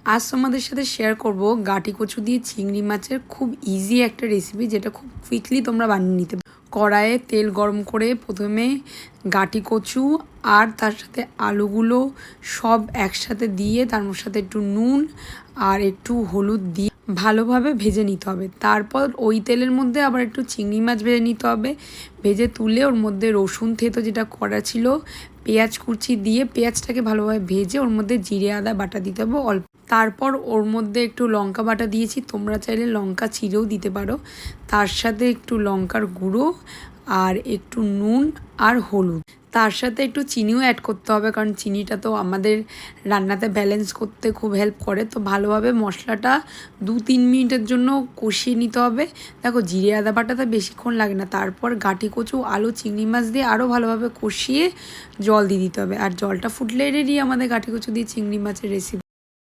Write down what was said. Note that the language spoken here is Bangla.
আজ তোমাদের সাথে শেয়ার করব গাটি কচু দিয়ে চিংড়ি মাছের খুব ইজি একটা রেসিপি, যেটা খুব কুইকলি তোমরা বানিয়ে নিতে পারো। কড়াইয়ে তেল গরম করে প্রথমে গাটি কচু আর তার সাথে আলুগুলো সব একসাথে দিয়ে তার সাথে একটু নুন আর একটু হলুদ দিয়ে ভালোভাবে ভেজে নিতে হবে। তারপর ওই তেলের মধ্যে আবার একটু চিংড়ি মাছ ভেজে নিতে হবে। ভেজে তুলে ওর মধ্যে রসুন থেতো যেটা করা ছিল, পেঁয়াজ কুচি দিয়ে পেঁয়াজটাকে ভালোভাবে ভেজে ওর মধ্যে জিরে আদা বাটা দিতে হবে অল্প। তারপর ওর মধ্যে একটু লঙ্কা বাটা দিয়েছি, তোমরা চাইলে লঙ্কা চিরেও দিতে পারো। তার সাথে একটু লঙ্কার গুঁড়ো আর একটু নুন আর হলুদ, তার সাথে একটু চিনিও অ্যাড করতে হবে, কারণ চিনিটা তো আমাদের রান্নাতে ব্যালেন্স করতে খুব হেল্প করে। তো ভালোভাবে মশলাটা 2-3 মিনিটের জন্য কষিয়ে নিতে হবে। দেখো জিরে আদা বাটাতে বেশিক্ষণ লাগে না। তারপর গাটি কচু আলু চিংড়ি মাছ দিয়ে আরও ভালোভাবে কষিয়ে জল দিয়ে দিতে হবে, আর জলটা ফুটলে রেডি আমাদের গাটি কচু দিয়ে চিংড়ি মাছের রেসিপি।